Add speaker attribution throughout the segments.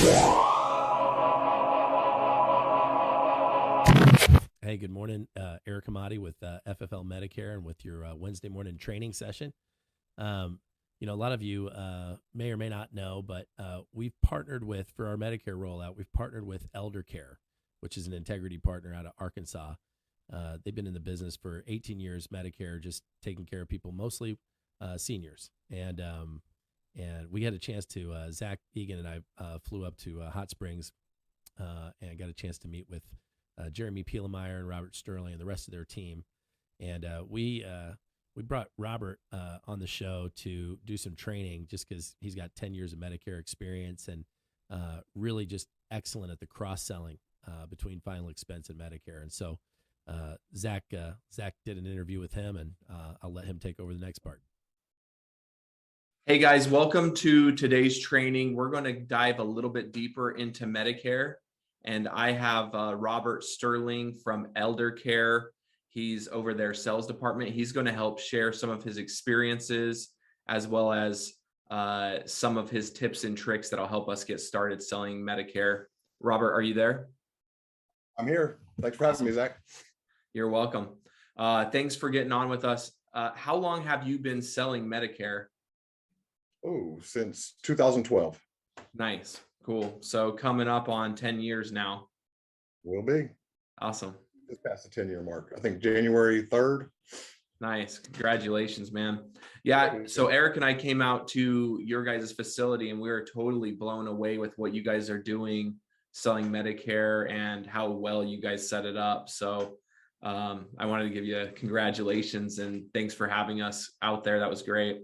Speaker 1: Hey, good morning. Eric Amati with FFL Medicare and with your Wednesday morning training session. A lot of you may or may not know, but we've partnered with, for our Medicare rollout, we've partnered with Elder Care, which is an integrity partner out of Arkansas. They've been in the business for 18 years, Medicare, just taking care of people, mostly seniors. And we had a chance to, Zach Egan and I flew up to Hot Springs and got a chance to meet with Jeremy Pielemeyer and Robert Sterling and the rest of their team. And we brought Robert on the show to do some training just because he's got 10 years of Medicare experience and really just excellent at the cross-selling between final expense and Medicare. And so Zach did an interview with him, and I'll let him take over the next part.
Speaker 2: Hey guys, welcome to today's training. We're going to dive a little bit deeper into Medicare. And I have Robert Sterling from Elder Care. He's over their sales department. He's going to help share some of his experiences as well as some of his tips and tricks that'll help us get started selling Medicare. Robert, are you there?
Speaker 3: I'm here. Thanks for having me, Zach.
Speaker 2: You're welcome. Thanks for getting on with us. How long have you been selling Medicare?
Speaker 3: Oh, since 2012.
Speaker 2: Nice. Cool. So coming up on 10 years now.
Speaker 3: Will be.
Speaker 2: Awesome.
Speaker 3: Just past the 10-year mark. I think January 3rd.
Speaker 2: Nice. Congratulations, man. Yeah. So Eric and I came out to your guys' facility and we were totally blown away with what you guys are doing, selling Medicare and how well you guys set it up. So I wanted to give you congratulations and thanks for having us out there. That was great.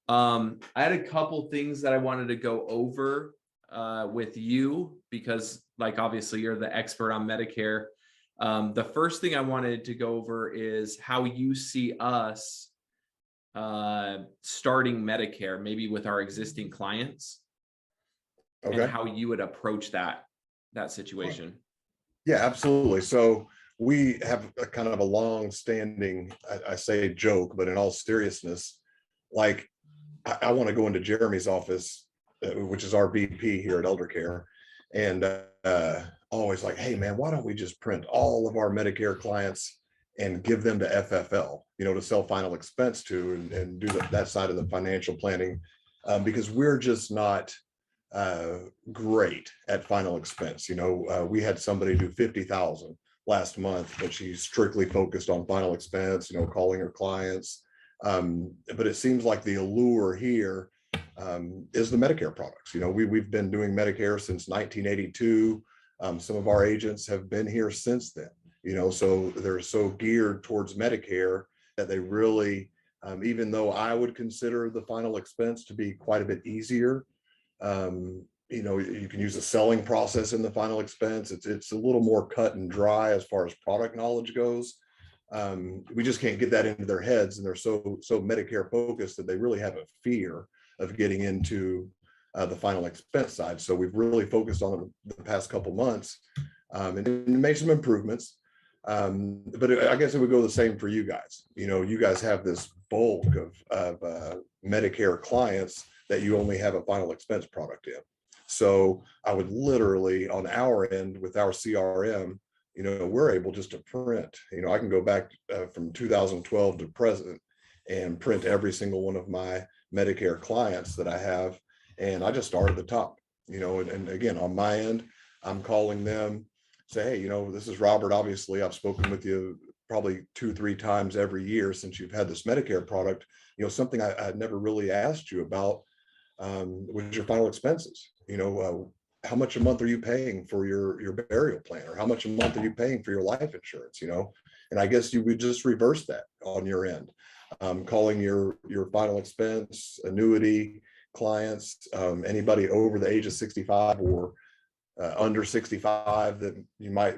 Speaker 2: I had a couple things that I wanted to go over with you because obviously you're the expert on Medicare. The first thing I wanted to go over is how you see us starting Medicare, maybe with our existing clients, and how you would approach that situation.
Speaker 3: Yeah, absolutely. So we have a kind of a long-standing, I say joke, but in all seriousness, I want to go into Jeremy's office, which is our VP here at Elder Care, and always hey man, why don't we just print all of our Medicare clients and give them to FFL, to sell final expense to and do that side of the financial planning, because we're just not great at final expense. We had somebody do 50,000 last month, but she's strictly focused on final expense, calling her clients. But it seems like the allure here is the Medicare products. We've been doing Medicare since 1982. Some of our agents have been here since then, so they're so geared towards Medicare that they really, even though I would consider the final expense to be quite a bit easier, you can use a selling process in the final expense. It's a little more cut and dry as far as product knowledge goes. We just can't get that into their heads, and they're so Medicare focused that they really have a fear of getting into the final expense side. So we've really focused on it the past couple months and made some improvements. But I guess it would go the same for you guys. You guys have this bulk of Medicare clients that you only have a final expense product in. So I would literally, on our end with our CRM, we're able just to print. I can go back from 2012 to present and print every single one of my Medicare clients that I have. And I just start at the top, and again, on my end, I'm calling them, say, hey, this is Robert. Obviously, I've spoken with you probably 2-3 times every year since you've had this Medicare product. Something I had never really asked you about was your final expenses. How much a month are you paying for your burial plan, or how much a month are you paying for your life insurance? And I guess you would just reverse that on your end, calling your final expense, annuity clients, anybody over the age of 65 or under 65 that you might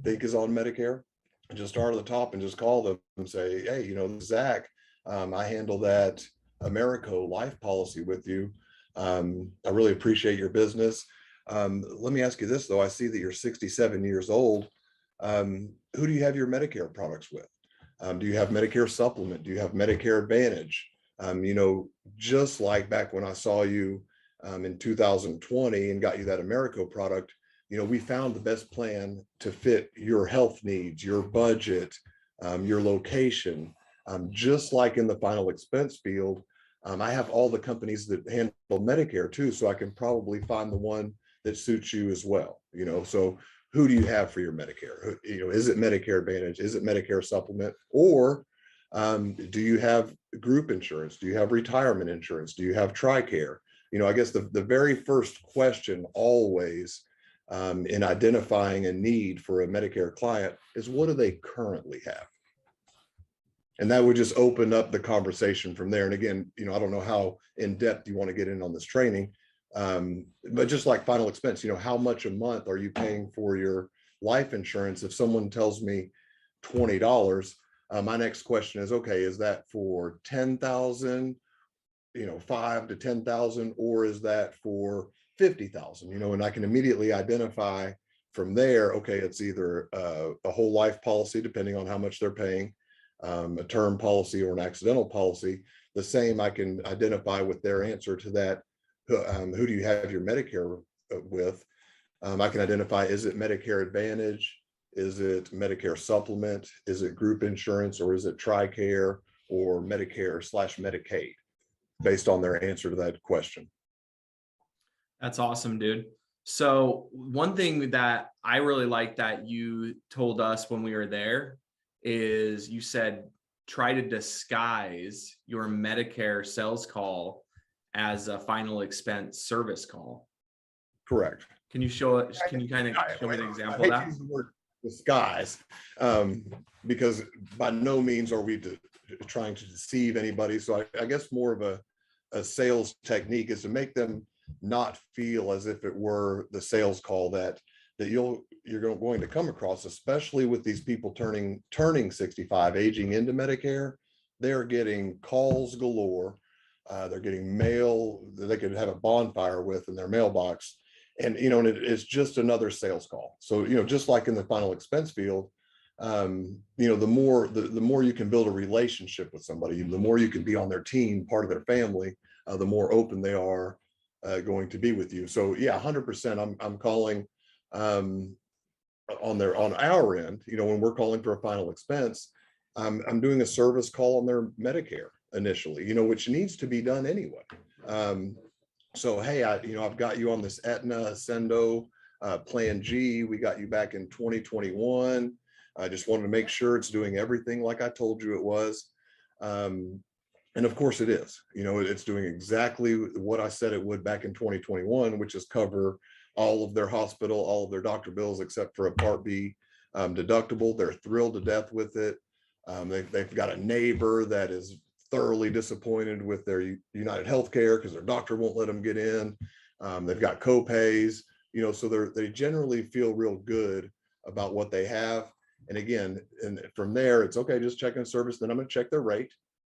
Speaker 3: think is on Medicare, and just start at the top and just call them and say, hey, Zach, I handle that Americo life policy with you. I really appreciate your business. Let me ask you this, though. I see that you're 67 years old. Who do you have your Medicare products with? Do you have Medicare Supplement? Do you have Medicare Advantage? Just like back when I saw you in 2020 and got you that Americo product, we found the best plan to fit your health needs, your budget, your location. Just like in the final expense field, I have all the companies that handle Medicare too, so I can probably find the one that suits you as well. So who do you have for your Medicare? Is it Medicare Advantage? Is it Medicare Supplement? Or do you have group insurance? Do you have retirement insurance? Do you have TRICARE? I guess the very first question always in identifying a need for a Medicare client is, what do they currently have? And that would just open up the conversation from there. And again, I don't know how in depth you want to get in on this training, but just like final expense, how much a month are you paying for your life insurance? If someone tells me $20, my next question is, okay, is that for 10,000, 5 to 10,000, or is that for 50,000? And I can immediately identify from there, okay, it's either a whole life policy, depending on how much they're paying, a term policy or an accidental policy. The same, I can identify with their answer to that. Who do you have your Medicare with? I can identify, is it Medicare Advantage? Is it Medicare Supplement? Is it group insurance, or is it TRICARE or Medicare/Medicaid, based on their answer to that question?
Speaker 2: That's awesome, dude. So one thing that I really like that you told us when we were there is you said, try to disguise your Medicare sales call as a final expense service call.
Speaker 3: Correct.
Speaker 2: Can you kind of show me an example of that?
Speaker 3: Use the word disguise, because by no means are we trying to deceive anybody. So I guess more of a sales technique is to make them not feel as if it were the sales call that you're going to come across, especially with these people turning 65, aging into Medicare. They're getting calls galore. They're getting mail that they could have a bonfire with in their mailbox. And, and it's just another sales call. So, just like in the final expense field, the more you can build a relationship with somebody, the more you can be on their team, part of their family, the more open they are going to be with you. So yeah, 100%. I'm calling on our end, when we're calling for a final expense, I'm doing a service call on their Medicare initially, which needs to be done anyway. So, hey, I've got you on this Aetna Ascendo Plan G. We got you back in 2021. I just wanted to make sure it's doing everything like I told you it was. And of course it is. It's doing exactly what I said it would back in 2021, which is cover all of their hospital, all of their doctor bills, except for a Part B deductible. They're thrilled to death with it. They've got a neighbor that is thoroughly disappointed with their United Healthcare because their doctor won't let them get in. They've got co-pays, so they generally feel real good about what they have. And again, and from there, it's okay, just checking service. Then I'm going to check their rate.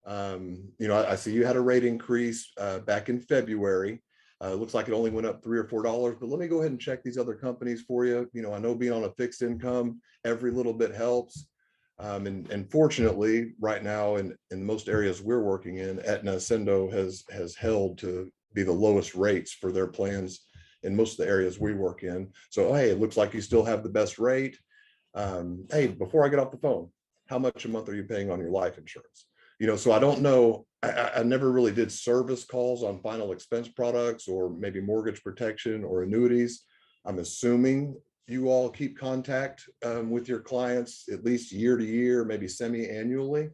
Speaker 3: I see you had a rate increase back in February. It looks like it only went up $3 or $4, but let me go ahead and check these other companies for you. I know being on a fixed income, every little bit helps. And fortunately, right now, in most areas we're working in, Aetna Ascendo has held to be the lowest rates for their plans in most of the areas we work in. So, hey, it looks like you still have the best rate. Hey, before I get off the phone, how much a month are you paying on your life insurance? So I don't know. I never really did service calls on final expense products or maybe mortgage protection or annuities. I'm assuming you all keep contact with your clients at least year to year, maybe semi-annually,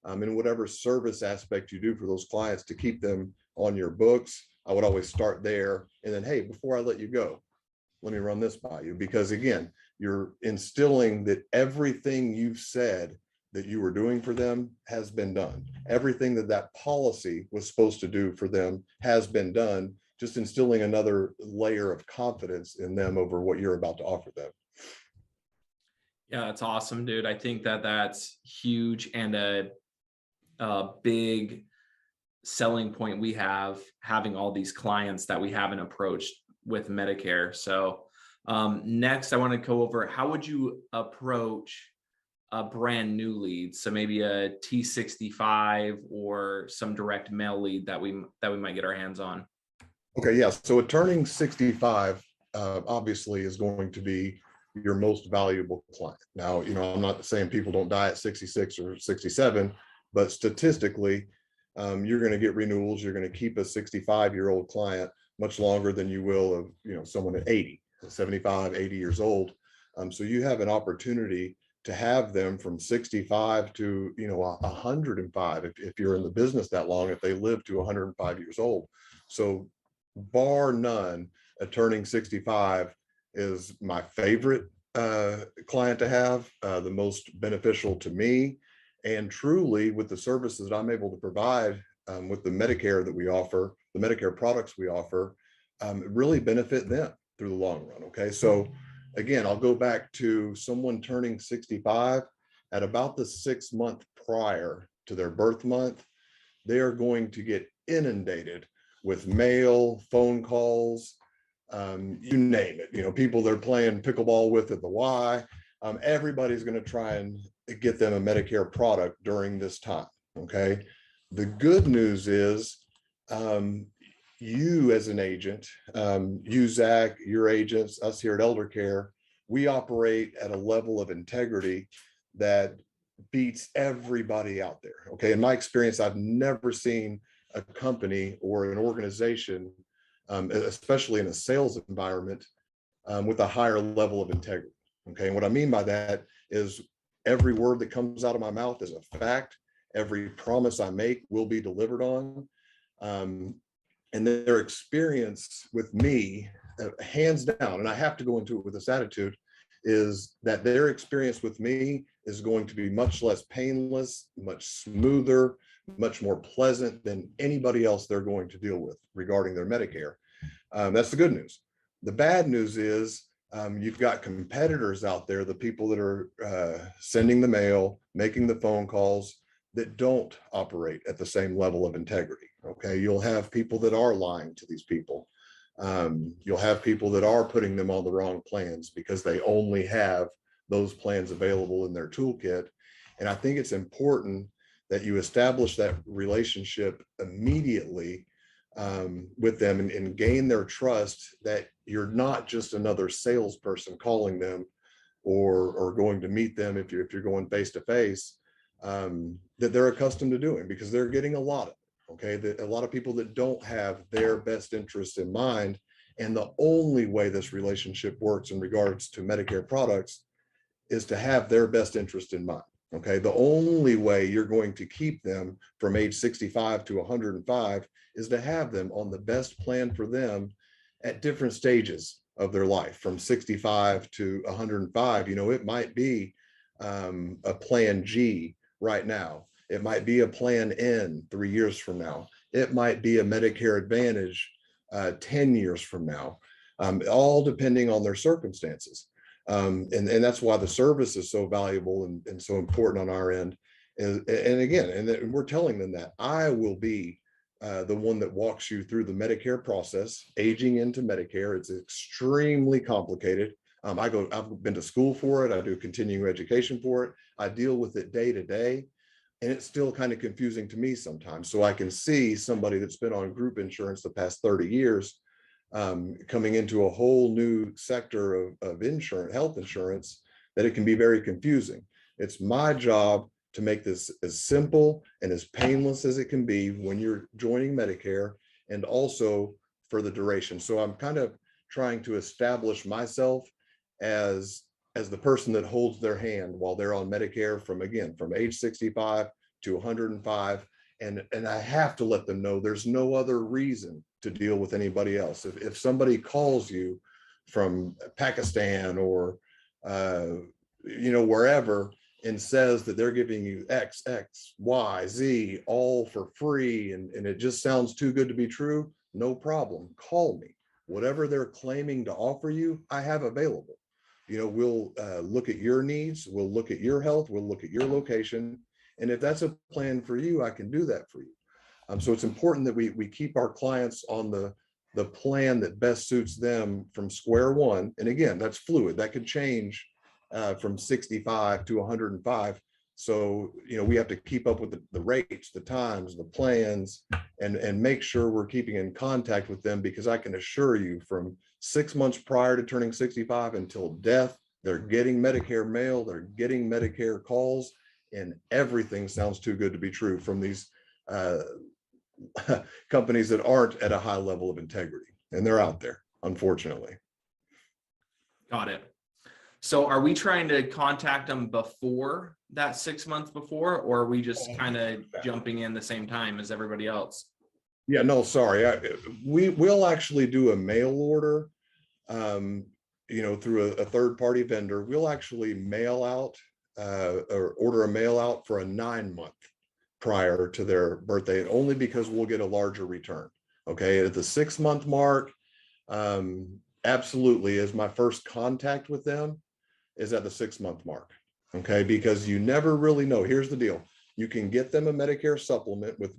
Speaker 3: in whatever service aspect you do for those clients to keep them on your books. I would always start there. And then, hey, before I let you go, let me run this by you, because again, you're instilling that everything you've said that you were doing for them has been done. Everything that policy was supposed to do for them has been done, just instilling another layer of confidence in them over what you're about to offer them.
Speaker 2: Yeah, that's awesome, dude. I think that's huge and a big selling point we have, having all these clients that we haven't approached with Medicare. So next, I want to go over, how would you approach a brand new lead? So maybe a T65 or some direct mail lead that we might get our hands on.
Speaker 3: Okay, yeah. So turning 65 obviously is going to be your most valuable client. Now, I'm not saying people don't die at 66 or 67, but statistically, you're going to get renewals. You're going to keep a 65-year-old client much longer than you will of, someone at 80, 75, 80 years old. So you have an opportunity to have them from 65 to, 105 if you're in the business that long, if they live to 105 years old. So bar none, turning 65 is my favorite client to have, the most beneficial to me. And truly, with the services that I'm able to provide with the Medicare that we offer, the Medicare products we offer, really benefit them through the long run. Okay. So again, I'll go back to someone turning 65 at about the 6 month prior to their birth month. They are going to get inundated with mail, phone calls, you name it. People they're playing pickleball with at the Y. Everybody's going to try and get them a Medicare product during this time. Okay. The good news is, you as an agent, you, Zach, your agents, us here at Elder Care, we operate at a level of integrity that beats everybody out there. Okay. In my experience, I've never seen a company or an organization, especially in a sales environment, with a higher level of integrity. Okay. And what I mean by that is every word that comes out of my mouth is a fact. Every promise I make will be delivered on. And their experience with me, hands down, and I have to go into it with this attitude, is that their experience with me is going to be much less painless, much smoother, much more pleasant than anybody else they're going to deal with regarding their Medicare. That's the good news. The bad news is you've got competitors out there, the people that are sending the mail, making the phone calls, that don't operate at the same level of integrity. Okay, you'll have people that are lying to these people. You'll have people that are putting them on the wrong plans because they only have those plans available in their toolkit. And I think it's important that you establish that relationship immediately with them and gain their trust, that you're not just another salesperson calling them or going to meet them if you're going face to face, that they're accustomed to doing, because they're getting a lot of it. Okay, that a lot of people that don't have their best interest in mind. And the only way this relationship works in regards to Medicare products is to have their best interest in mind. Okay, the only way you're going to keep them from age 65 to 105 is to have them on the best plan for them at different stages of their life. From 65 to 105, it might be a plan G right now. It might be a plan N 3 years from now. It might be a Medicare Advantage 10 years from now, all depending on their circumstances. And that's why the service is so valuable and so important on our end. And again, and we're telling them that I will be the one that walks you through the Medicare process, aging into Medicare. It's extremely complicated. I've been to school for it. I do continuing education for it. I deal with it day to day. And it's still kind of confusing to me sometimes. So I can see somebody that's been on group insurance the past 30 years coming into a whole new sector of insurance, health insurance, that it can be very confusing. It's my job to make this as simple and as painless as it can be when you're joining Medicare, and also for the duration. So I'm kind of trying to establish myself as the person that holds their hand while they're on Medicare from age 65 to 105. And I have to let them know there's no other reason to deal with anybody else. If somebody calls you from Pakistan or, wherever, and says that they're giving you X, Y, Z, all for free, and it just sounds too good to be true, no problem. Call me. Whatever they're claiming to offer you, I have available. We'll look at your needs, we'll look at your health, we'll look at your location. And if that's a plan for you, I can do that for you. So it's important that we keep our clients on the plan that best suits them from square one. And again, that's fluid. That could change from 65 to 105. So, we have to keep up with the rates, the times, the plans, and make sure we're keeping in contact with them, because I can assure you, from 6 months prior to turning 65 until death, they're getting Medicare mail, they're getting Medicare calls, and everything sounds too good to be true from these companies that aren't at a high level of integrity. And they're out there, unfortunately.
Speaker 2: Got it. So are we trying to contact them before that 6 months before, or are we just kind of jumping in the same time as everybody else?
Speaker 3: Yeah, no, sorry. We'll actually do a mail order, through a third party vendor. We'll actually mail out or order a mail out for a 9-month prior to their birthday, only because we'll get a larger return. Okay, at the 6-month mark, absolutely, is my first contact with them is at the 6-month mark. Okay, because you never really know. Here's the deal: you can get them a Medicare supplement with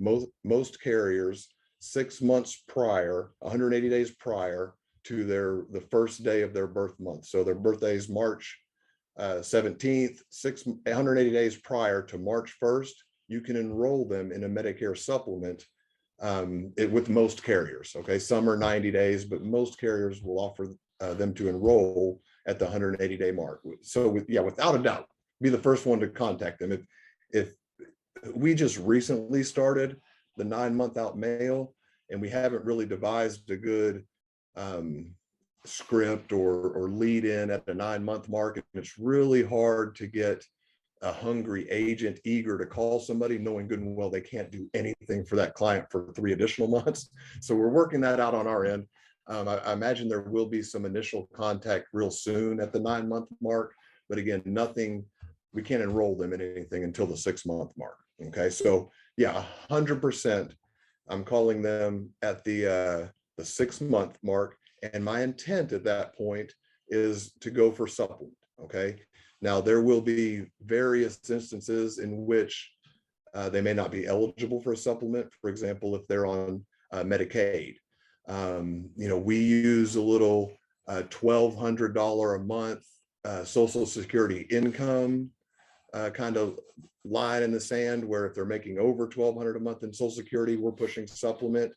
Speaker 3: most carriers 6 months prior, 180 days prior to the first day of their birth month. So their birthday is March 17th, 180 days prior to March 1st, you can enroll them in a Medicare supplement with most carriers. Okay, some are 90 days, but most carriers will offer them to enroll at the 180-day mark. So without a doubt, be the first one to contact them. If we just recently started the 9-month out mail, and we haven't really devised a good script or lead in at the 9-month mark, and it's really hard to get a hungry agent eager to call somebody, knowing good and well they can't do anything for that client for 3 additional months. So we're working that out on our end. I imagine there will be some initial contact real soon at the 9-month mark, but again, we can't enroll them in anything until the 6-month mark. Okay, so yeah, 100%. I'm calling them at the 6-month mark, and my intent at that point is to go for supplement. Okay, now there will be various instances in which they may not be eligible for a supplement. For example, if they're on Medicaid, we use a little $1,200 a month Social Security income kind of line in the sand, where if they're making over $1,200 a month in Social Security, we're pushing supplement.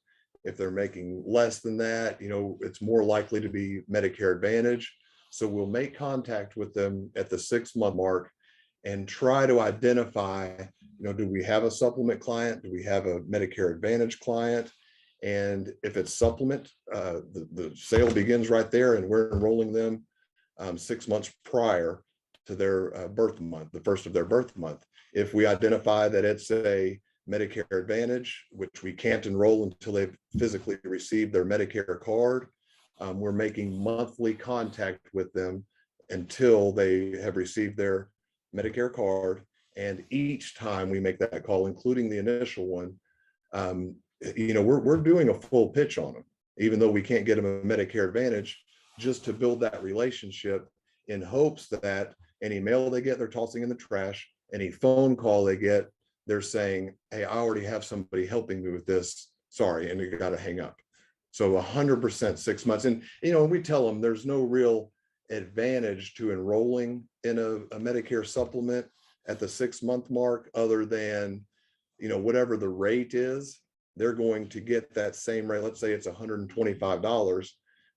Speaker 3: If they're making less than that, it's more likely to be Medicare Advantage. So we'll make contact with them at the 6-month mark and try to identify, do we have a supplement client? Do we have a Medicare Advantage client? And if it's supplement, the sale begins right there, and we're enrolling them 6 months prior to their birth month, the first of their birth month. If we identify that it's a Medicare Advantage, which we can't enroll until they've physically received their Medicare card, we're making monthly contact with them until they have received their Medicare card. And each time we make that call, including the initial one, we're doing a full pitch on them, even though we can't get them a Medicare Advantage, just to build that relationship, in hopes that any mail they get, they're tossing in the trash. Any phone call they get, they're saying, hey, I already have somebody helping me with this. Sorry, and you got to hang up. So 100% 6 months. And, we tell them there's no real advantage to enrolling in a Medicare supplement at the 6-month mark, other than, whatever the rate is, they're going to get that same rate. Let's say it's $125.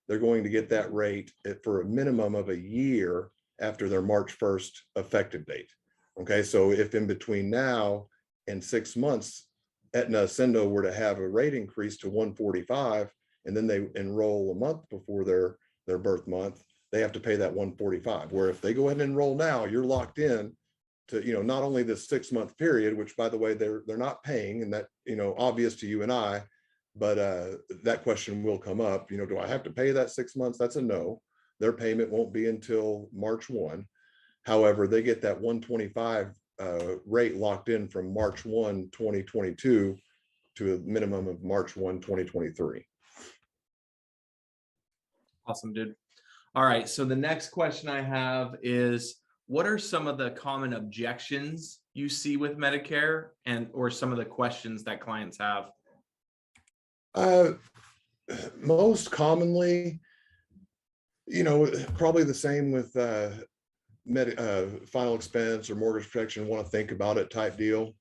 Speaker 3: They're going to get that rate for a minimum of a year after their March 1st effective date. Okay, so if in between now and 6 months, Aetna Ascendo were to have a rate increase to $145, and then they enroll a month before their birth month, they have to pay that $145. Where if they go ahead and enroll now, you're locked in to, not only the 6-month period, which by the way, they're not paying, and that, obvious to you and I, but that question will come up, do I have to pay that 6 months? That's a no. Their payment won't be until March 1. However, they get that 125 rate locked in from March 1, 2022 to a minimum of March 1, 2023.
Speaker 2: Awesome, dude. All right. So the next question I have is, what are some of the common objections you see with Medicare, or some of the questions that clients have?
Speaker 3: Most commonly, probably the same with final expense or mortgage protection, want to think about it type deal.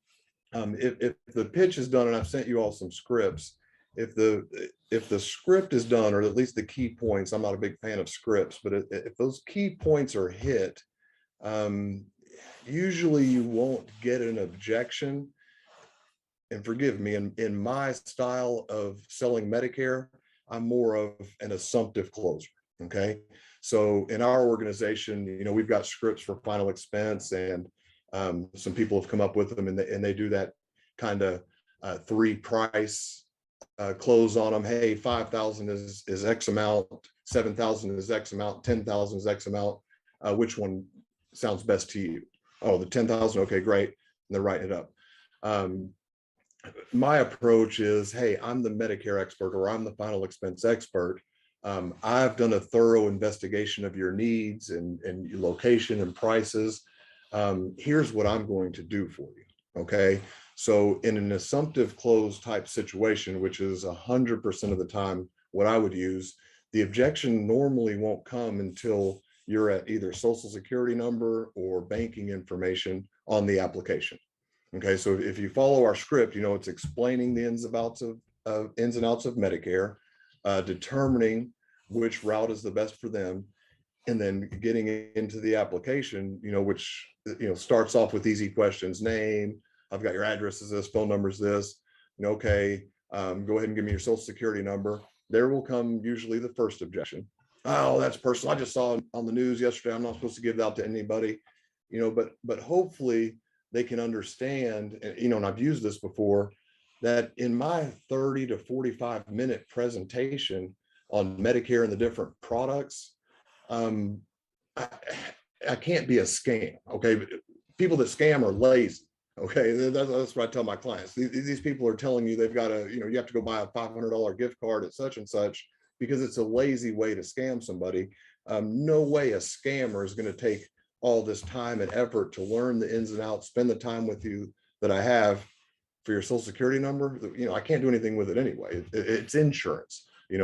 Speaker 3: If the pitch is done, and I've sent you all some scripts, if the script is done, or at least the key points, I'm not a big fan of scripts, but if those key points are hit, usually you won't get an objection. And forgive me, in my style of selling Medicare, I'm more of an assumptive closer. Okay. So in our organization, we've got scripts for final expense, and some people have come up with them, and they do that kind of three price close on them. Hey, 5,000 is X amount, 7,000 is X amount, 10,000 is X amount. Which one sounds best to you? Oh, the 10,000. Okay, great. And they're writing it up. My approach is, hey, I'm the Medicare expert, or I'm the final expense expert. I've done a thorough investigation of your needs and your location and prices. Here's what I'm going to do for you. Okay. So in an assumptive close type situation, which is 100% of the time what I would use, the objection normally won't come until you're at either social security number or banking information on the application. Okay, so if you follow our script, it's explaining the ins and outs of Medicare, determining which route is the best for them, and then getting into the application, which starts off with easy questions. Name, I've got your address is this, phone number is this. Okay, go ahead and give me your social security number. There will come usually the first objection. Oh, that's personal. I just saw on the news yesterday. I'm not supposed to give that to anybody. But hopefully they can understand, and I've used this before, that in my 30 to 45 minute presentation on Medicare and the different products, I can't be a scam. Okay. People that scam are lazy. Okay. That's what I tell my clients. These people are telling you they've got you have to go buy a $500 gift card at such and such because it's a lazy way to scam somebody. No way a scammer is going to take all this time and effort to learn the ins and outs, spend the time with you that I have for your social security number. I can't do anything with it anyway. It's insurance. They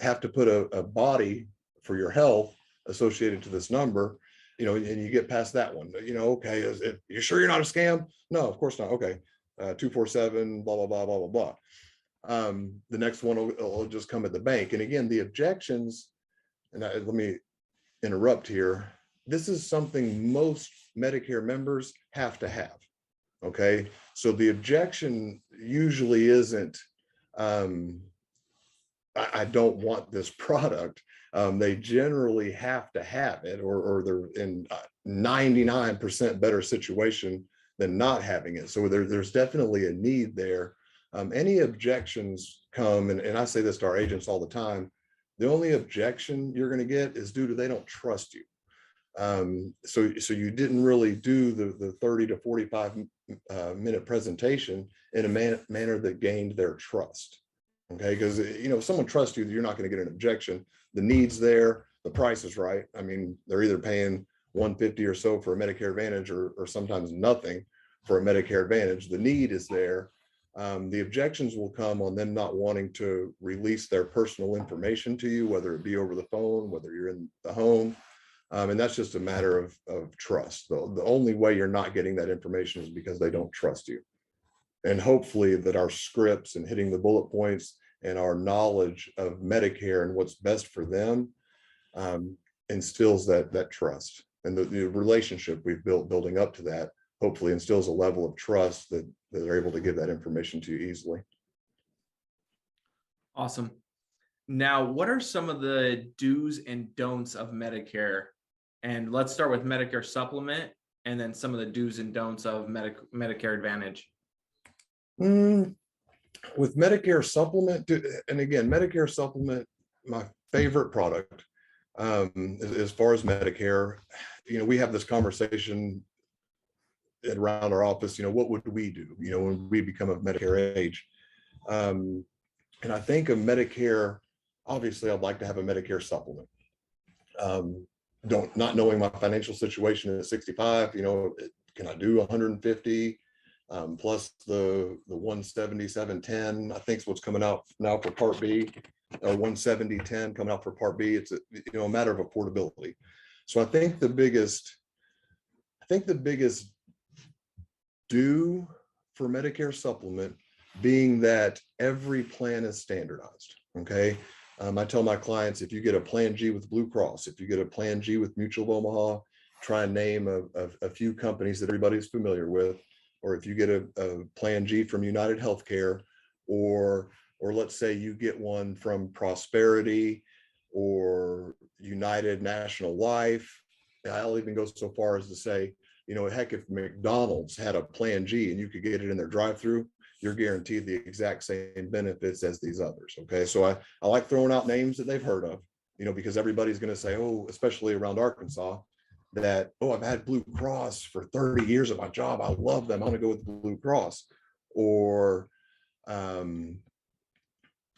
Speaker 3: have to put a body for your health associated to this number, and you get past that one. Okay, you sure you're not a scam? No, of course not. Okay, 247, blah, blah, blah, blah, blah, blah. The next one will just come at the bank. And again, the objections, and let me interrupt here. This is something most Medicare members have to have. Okay. So the objection usually isn't, I don't want this product. They generally have to have it, or they're in 99% better situation than not having it. So there's definitely a need there. Any objections come, and I say this to our agents all the time, the only objection you're going to get is due to they don't trust you. So you didn't really do the 30 to 45 minute presentation in a manner that gained their trust. Okay, because if someone trusts you, you're not going to get an objection. The need's there, the price is right. I mean, they're either paying $150 or so for a Medicare Advantage, or sometimes nothing for a Medicare Advantage. The need is there. The objections will come on them not wanting to release their personal information to you, whether it be over the phone, whether you're in the home. And that's just a matter of trust. The only way you're not getting that information is because they don't trust you. And hopefully that our scripts and hitting the bullet points and our knowledge of Medicare and what's best for them instills that trust. And the relationship we've built building up to that hopefully instills a level of trust that they're able to give that information to you easily.
Speaker 2: Awesome. Now, what are some of the do's and don'ts of Medicare? And let's start with Medicare Supplement, and then some of the do's and don'ts of Medicare Advantage.
Speaker 3: With Medicare Supplement, and again, Medicare Supplement, my favorite product as far as Medicare. We have this conversation around our office. What would we do? When we become of Medicare age, and I think of Medicare. Obviously, I'd like to have a Medicare Supplement. Not knowing my financial situation at 65, can I do 150 plus the 177.10? I think is what's coming out now for Part B, or 170.10 coming out for Part B. It's a matter of affordability. So I think the biggest think the biggest do for Medicare supplement being that every plan is standardized. Okay. I tell my clients, if you get a plan G with Blue Cross, if you get a plan G with Mutual of Omaha, try and name a few companies that everybody's familiar with, or if you get a plan G from United Healthcare, or let's say you get one from Prosperity or United National Life. I'll even go so far as to say, you know, heck, if McDonald's had a plan G and you could get it in their drive-through, you're guaranteed the exact same benefits as these others. Okay. So I like throwing out names that they've heard of, you know, because everybody's going to say, oh, especially around Arkansas, that, oh, I've had Blue Cross for 30 years at my job. I love them. I'm going to go with Blue Cross. Or, you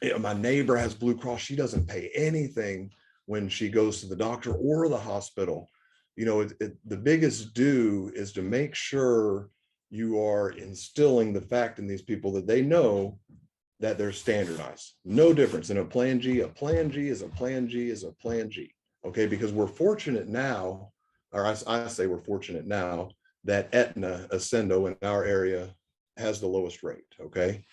Speaker 3: know, my neighbor has Blue Cross. She doesn't pay anything when she goes to the doctor or the hospital. You know, the biggest do is to make sure you are instilling the fact in these people that they know that they're standardized. No difference in a plan G. A plan G is a plan G is a plan G. Okay, because we're fortunate now, or I say we're fortunate now, that Aetna, Ascendo in our area has the lowest rate. Okay.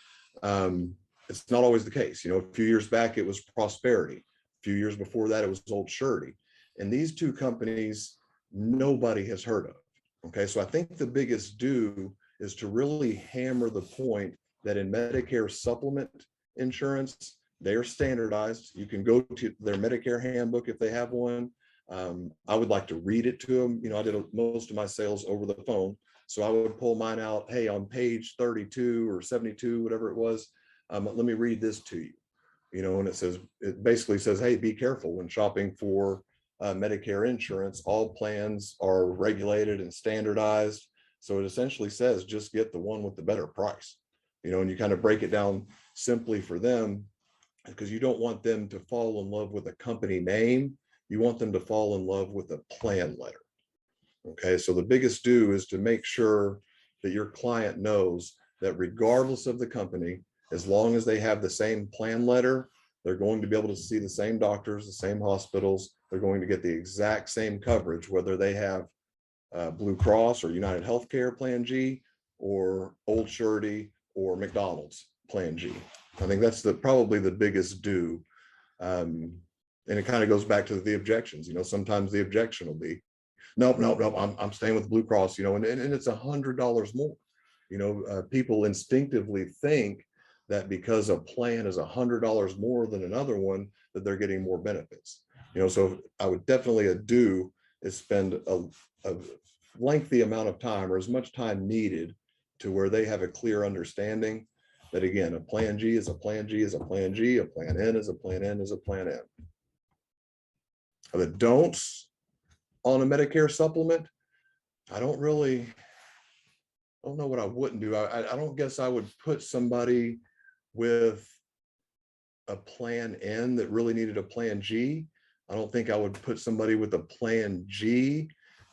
Speaker 3: It's not always the case. You know, a few years back, it was Prosperity. A few years before that, it was Old Surety. And these two companies, nobody has heard of. Okay, so I think the biggest do is to really hammer the point that in Medicare supplement insurance, they're standardized. You can go to their Medicare handbook if they have one. I would like to read it to them. You know, I did most of my sales over the phone. So I would pull mine out. Hey, on page 32 or 72, whatever it was, let me read this to you. You know, and it basically says, hey, be careful when shopping for Medicare insurance. All plans are regulated and standardized. So it essentially says, just get the one with the better price. You know, and you kind of break it down simply for them, because you don't want them to fall in love with a company name. You want them to fall in love with a plan letter. Okay, so the biggest do is to make sure that your client knows that regardless of the company, as long as they have the same plan letter, they're going to be able to see the same doctors, the same hospitals. They're going to get the exact same coverage, whether they have Blue Cross or United Healthcare Plan G or Old Surety or McDonald's Plan G. I think that's probably the biggest do. And it kind of goes back to the objections. You know, sometimes the objection will be, nope, I'm staying with Blue Cross, you know, and it's $100 more. You know, people instinctively think that because a plan is $100 more than another one, that they're getting more benefits. You know, so I would definitely do is spend a lengthy amount of time, or as much time needed, to where they have a clear understanding that, again, a plan G is a plan G is a plan G, a plan N is a plan N is a plan N. The don'ts on a Medicare supplement, I don't know what I wouldn't do. I don't guess I would put somebody with a plan N that really needed a plan G. I don't think I would put somebody with a plan G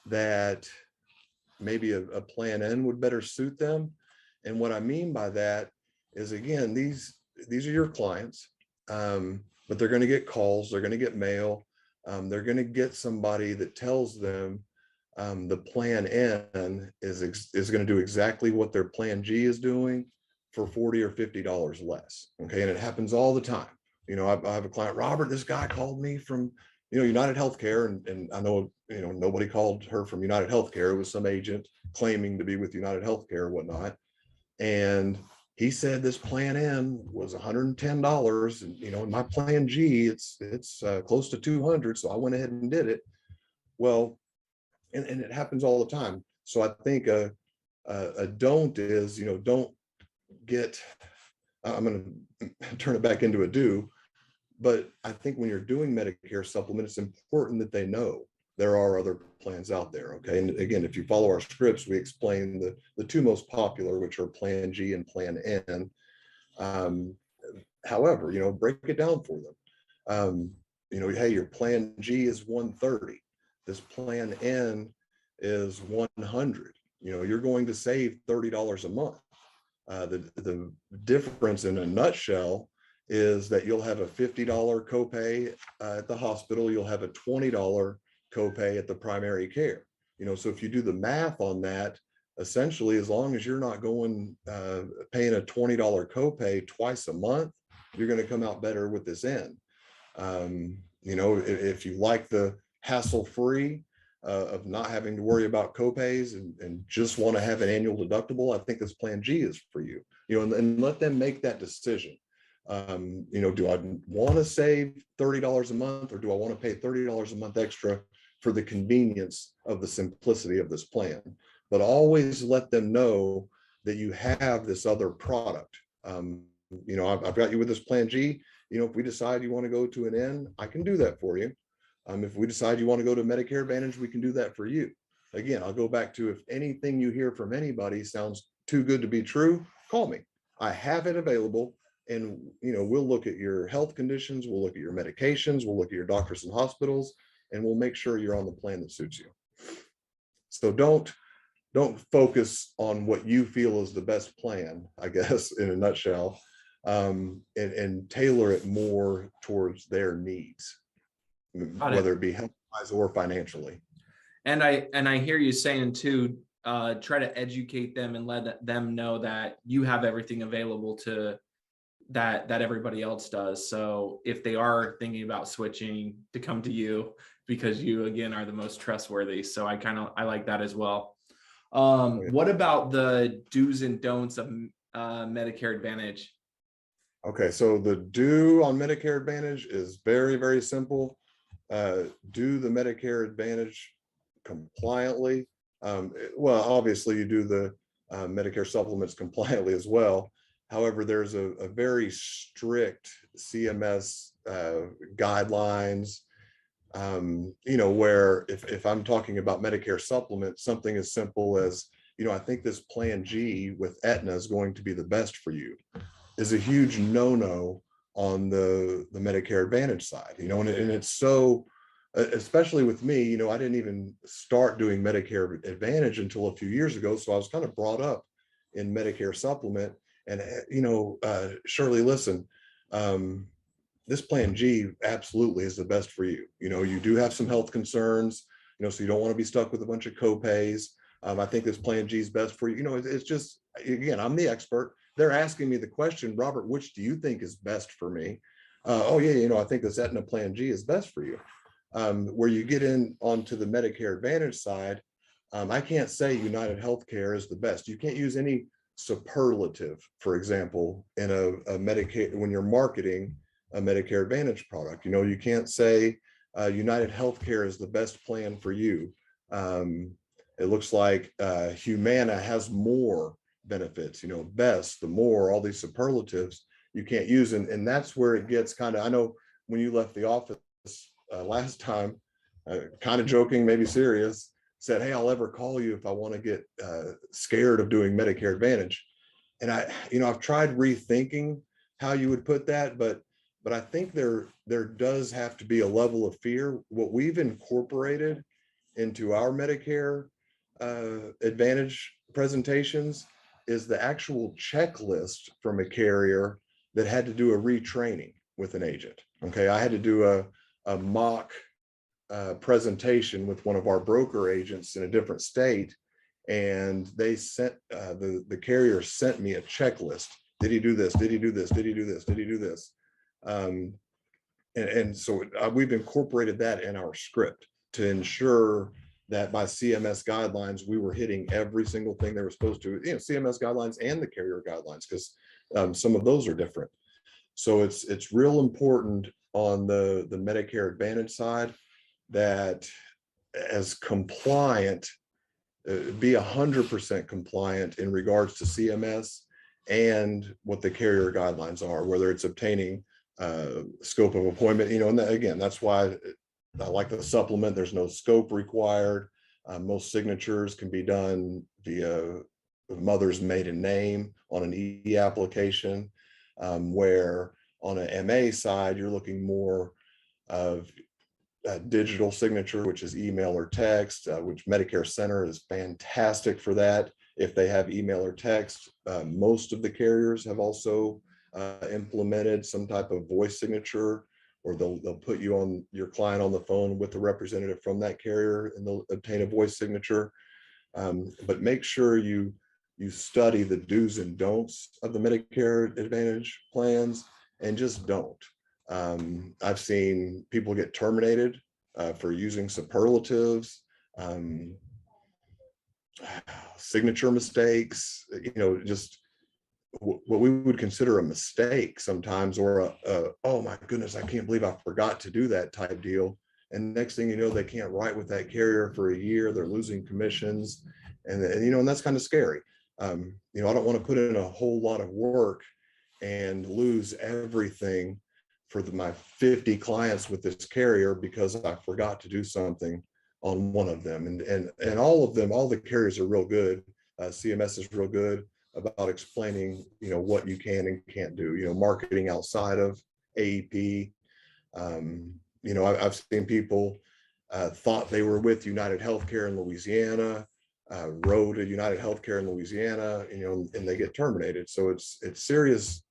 Speaker 3: that maybe a plan N would better suit them. And what I mean by that is, again, these are your clients, but they're going to get calls, they're going to get mail, they're going to get somebody that tells them the plan N is going to do exactly what their plan G is doing for $40 or $50 less. Okay. And it happens all the time. You know, I have a client, Robert, this guy called me from, you know, United Healthcare. And I know, you know, nobody called her from United Healthcare. It was some agent claiming to be with United Healthcare or whatnot. And he said this plan N was $110. And, you know, in my plan G, it's close to 200. So I went ahead and did it. Well, and it happens all the time. So I think a don't is, you know, don't get, I'm going to turn it back into a do, but I think when you're doing Medicare supplement, it's important that they know there are other plans out there. Okay. And again, if you follow our scripts, we explain the two most popular, which are plan G and plan N. However, you know, break it down for them. You know, hey, your plan G is 130. This plan N is 100. You know, you're going to save $30 a month. The difference in a nutshell is that you'll have a $50 copay at the hospital. You'll have a $20 copay at the primary care. So if you do the math on that, essentially, as long as you're not going paying a $20 copay twice a month, you're going to come out better with this end. If you like the hassle-free of not having to worry about copays and just want to have an annual deductible, I think this plan G is for you. And let them make that decision. Do I want to save $30 a month, or do I want to pay $30 a month extra for the convenience of the simplicity of this plan? But always let them know that you have this other product. I've got you with this plan G. If we decide you want to go to an N, I can do that for you. If we decide you want to go to Medicare Advantage, we can do that for you. Again, I'll go back to, if anything you hear from anybody sounds too good to be true, call me. I have it available, and we'll look at your health conditions, we'll look at your medications, we'll look at your doctors and hospitals, and we'll make sure you're on the plan that suits you. So don't focus on what you feel is the best plan, I guess, in a nutshell, and tailor it more towards their needs, whether it be health-wise or financially.
Speaker 2: And I hear you saying too, try to educate them and let them know that you have everything available to that everybody else does. So if they are thinking about switching, to come to you, because you, again, are the most trustworthy. So I like that as well. What about the do's and don'ts of Medicare Advantage?
Speaker 3: Okay, so the do on Medicare Advantage is very, very simple. Do the Medicare Advantage compliantly. Well, obviously you do the Medicare supplements compliantly as well. However, there's a very strict CMS guidelines, where if I'm talking about Medicare supplements, something as simple as, I think this plan G with Aetna is going to be the best for you, is a huge no-no on the Medicare Advantage side, and it's so, especially with me, I didn't even start doing Medicare Advantage until a few years ago. So I was kind of brought up in Medicare supplement, and, Shirley, listen, this plan G absolutely is the best for you. You do have some health concerns, so you don't want to be stuck with a bunch of copays. I think this plan G is best for you. It's just, again, I'm the expert. They're asking me the question, Robert, which do you think is best for me? Oh yeah, I think this Aetna plan G is best for you. Where you get in onto the Medicare Advantage side, I can't say United Healthcare is the best. You can't use any superlative, for example, in a Medicare, when you're marketing a Medicare Advantage product. You can't say United Healthcare is the best plan for you. It looks like Humana has more benefits, best, the more, all these superlatives you can't use. And that's where it gets kind of, I know when you left the office last time, kind of joking, maybe serious, said, hey, I'll ever call you if I want to get scared of doing Medicare Advantage. And I've tried rethinking how you would put that, but I think there does have to be a level of fear. What we've incorporated into our Medicare Advantage presentations is the actual checklist from a carrier that had to do a retraining with an agent. Okay, I had to do a mock presentation with one of our broker agents in a different state, and they sent the carrier sent me a checklist. Did he do this? Did he do this? Did he do this? Did he do this? And so we've incorporated that in our script to ensure that by CMS guidelines, we were hitting every single thing they were supposed to, CMS guidelines and the carrier guidelines, because some of those are different. So it's real important on the Medicare Advantage side that as compliant, be 100% compliant in regards to CMS and what the carrier guidelines are, whether it's obtaining scope of appointment, and again, that's why I like the supplement. There's no scope required. Most signatures can be done via the mother's maiden name on an e-application, where on an MA side, you're looking more of a digital signature, which is email or text, which Medicare Center is fantastic for that. If they have email or text, most of the carriers have also implemented some type of voice signature or they'll put you on your client on the phone with the representative from that carrier, and they'll obtain a voice signature. But make sure you study the do's and don'ts of the Medicare Advantage plans, and just don't. I've seen people get terminated for using superlatives, signature mistakes, just what we would consider a mistake sometimes, or oh my goodness, I can't believe I forgot to do that type deal. And next thing you know, they can't write with that carrier for a year. They're losing commissions, and that's kind of scary. I don't want to put in a whole lot of work and lose everything for my 50 clients with this carrier because I forgot to do something on one of them. And all of them, all the carriers are real good. CMS is real good about explaining, what you can and can't do, marketing outside of AEP. I've seen people thought they were with United Healthcare in Louisiana, wrote to United Healthcare in Louisiana, and they get terminated. So it's serious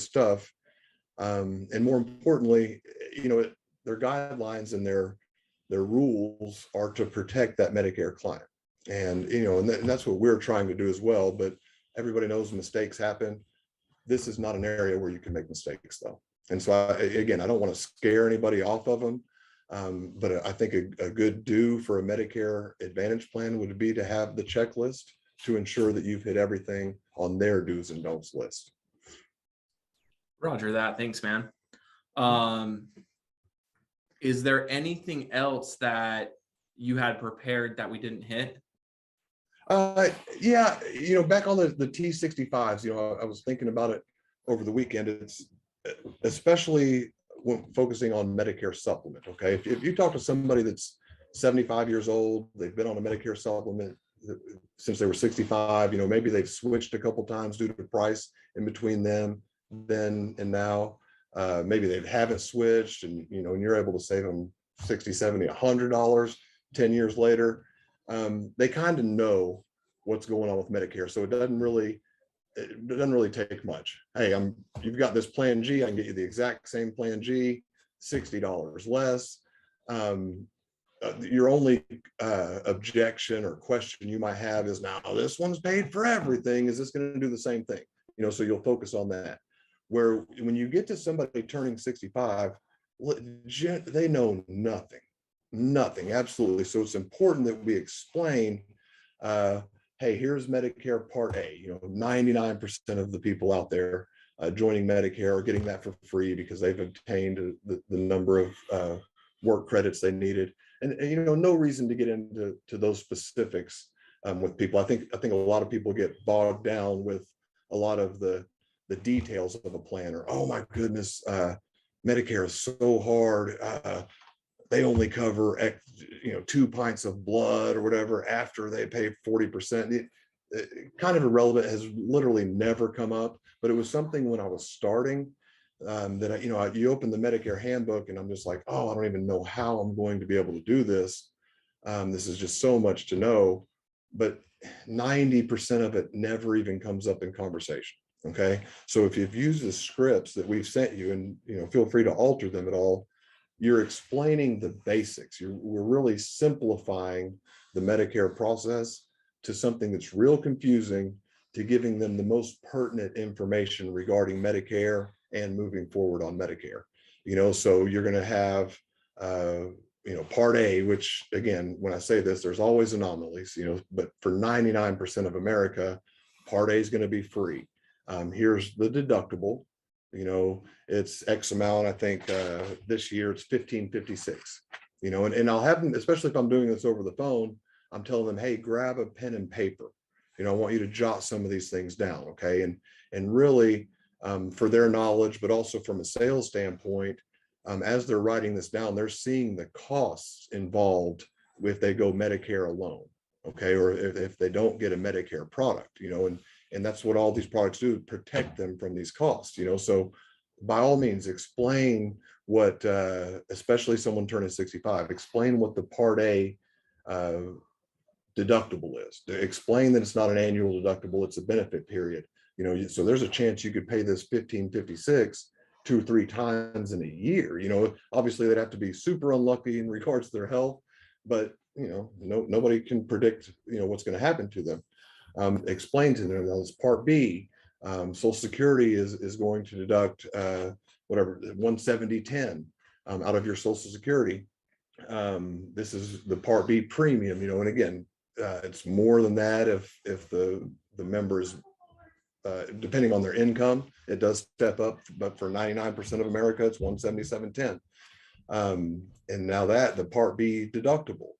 Speaker 3: stuff. And more importantly, their guidelines and their rules are to protect that Medicare client. And, and that's what we're trying to do as well. But everybody knows mistakes happen. This is not an area where you can make mistakes, though. And so, I don't want to scare anybody off of them. But I think a good do for a Medicare Advantage plan would be to have the checklist to ensure that you've hit everything on their do's and don'ts list.
Speaker 2: Roger that. Thanks, man. Is there anything else that you had prepared that we didn't hit?
Speaker 3: Yeah, back on the T65s, I was thinking about it over the weekend. It's especially when focusing on Medicare supplement. Okay, if you talk to somebody that's 75 years old, they've been on a Medicare supplement since they were 65, maybe they've switched a couple times due to price in between then and now. Maybe they haven't switched, and and you're able to save them $60, $70, $100 10 years later. They kind of know what's going on with Medicare, so it doesn't really take much. Hey, you've got this plan G. I can get you the exact same plan G, $60 less. Your only objection or question you might have is, now this one's paid for everything. Is this going to do the same thing? So you'll focus on that. Where when you get to somebody turning 65, they know nothing, absolutely. So it's important that we explain, hey, here's Medicare Part A. 99% of the people out there joining Medicare are getting that for free because they've obtained the number of work credits they needed. And no reason to get into those specifics with people. I think a lot of people get bogged down with a lot of the details of a plan, or, oh my goodness, Medicare is so hard. They only cover 2 pints of blood or whatever after they pay 40%. Kind of irrelevant, has literally never come up, but it was something when I was starting that you open the Medicare handbook and I'm just like, oh, I don't even know how I'm going to be able to do this. This is just so much to know, but 90% of it never even comes up in conversation. Okay, so if you've used the scripts that we've sent you, and feel free to alter them at all, you're explaining the basics. We're really simplifying the Medicare process to something that's real confusing, to giving them the most pertinent information regarding Medicare and moving forward on Medicare. So you're going to have Part A, which, again, when I say this, there's always anomalies, but for 99% of America, Part A is going to be free. Here's the deductible. It's X amount. I think this year it's $1,556. And I'll have them, especially if I'm doing this over the phone, I'm telling them, hey, grab a pen and paper. I want you to jot some of these things down, okay? And really, for their knowledge, but also from a sales standpoint, as they're writing this down, they're seeing the costs involved if they go Medicare alone, okay, or if they don't get a Medicare product, and that's what all these products do, protect them from these costs, so by all means, explain what, especially someone turning 65, explain what the Part A deductible is. Explain that it's not an annual deductible, it's a benefit period. So there's a chance you could pay this $1,556 2 or 3 times in a year. Obviously they'd have to be super unlucky in regards to their health, but nobody can predict what's going to happen to them. Explain to them that Part B, Social Security is going to deduct whatever 170/10 out of your Social Security. This is the Part B premium, and again, it's more than that if the members, depending on their income, it does step up, but for 99% of America, it's 177/10. And now that the Part B deductible,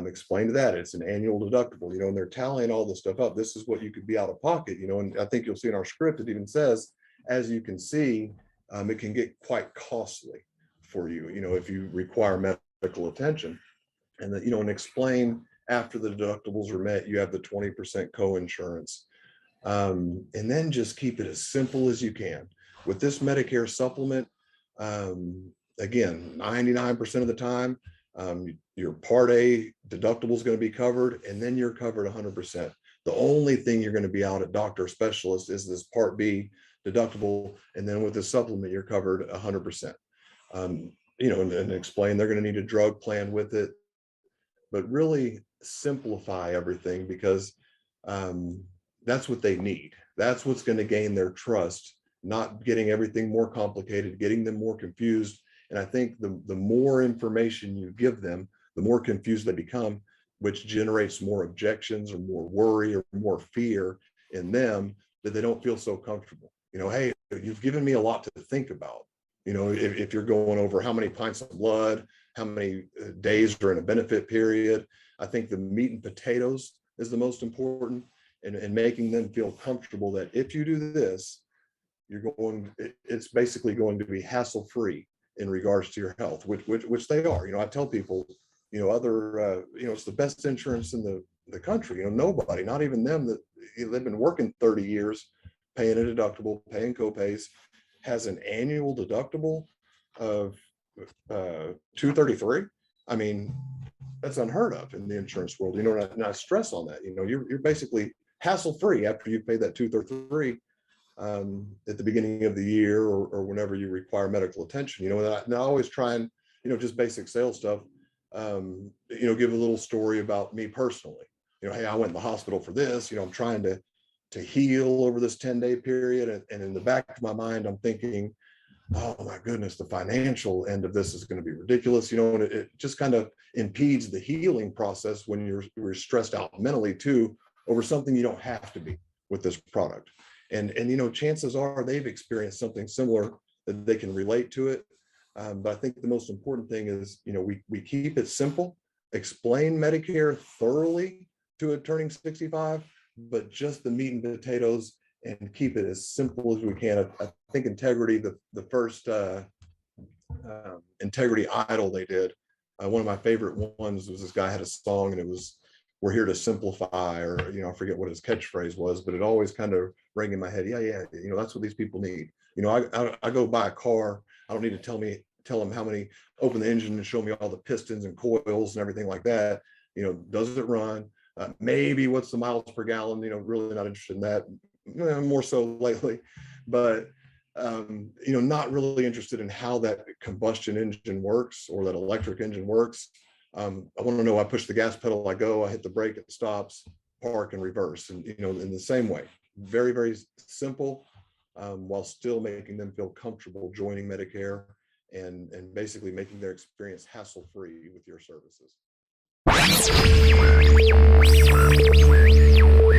Speaker 3: explain to that it's an annual deductible, and they're tallying all this stuff up. This is what you could be out of pocket, and I think you'll see in our script, it even says, as you can see, it can get quite costly for you, if you require medical attention. And that, and explain after the deductibles are met, you have the 20% co-insurance. And then just keep it as simple as you can. With this Medicare supplement, again, 99% of the time, your Part A deductible is going to be covered, and then you're covered 100%. The only thing you're going to be out at doctor specialist is this Part B deductible, and then with the supplement, you're covered 100%. And explain they're going to need a drug plan with it, but really simplify everything, because that's what they need. That's what's going to gain their trust, not getting everything more complicated, getting them more confused. And I think the more information you give them, the more confused they become, which generates more objections or more worry or more fear in them, that they don't feel so comfortable. Hey, you've given me a lot to think about. If you're going over how many pints of blood, how many days during a benefit period, I think the meat and potatoes is the most important, and making them feel comfortable that if you do this, it's basically going to be hassle-free in regards to your health, which they are. I tell people, it's the best insurance in the country. Nobody, not even them, that they've been working 30 years, paying a deductible, paying copays, has an annual deductible of $233. I mean, that's unheard of in the insurance world. And I stress on that. You're basically hassle-free after you pay that $233 at the beginning of the year, or whenever you require medical attention. And I always try and just basic sales stuff. Give a little story about me personally. Hey, I went in the hospital for this. I'm trying to heal over this 10-day period, and in the back of my mind, I'm thinking, oh my goodness, the financial end of this is going to be ridiculous, and it just kind of impedes the healing process when you're stressed out mentally too over something you don't have to be with this product. And chances are they've experienced something similar that they can relate to it. But I think the most important thing is, we keep it simple, explain Medicare thoroughly to a turning 65, but just the meat and potatoes, and keep it as simple as we can. I think Integrity, the first Integrity Idol they did, one of my favorite ones was, this guy had a song, and it was, "We're here to simplify," or I forget what his catchphrase was, but it always kind of rang in my head. Yeah, that's what these people need. I go buy a car, I don't need to tell them how many, open the engine and show me all the pistons and coils and everything like that. Does it run? Maybe what's the miles per gallon? Really not interested in that. More so lately, but not really interested in how that combustion engine works, or that electric engine works. I want to know, I push the gas pedal, I go, I hit the brake, it stops, park, and reverse. And in the same way, very, very simple, while still making them feel comfortable joining Medicare, and basically making their experience hassle-free with your services.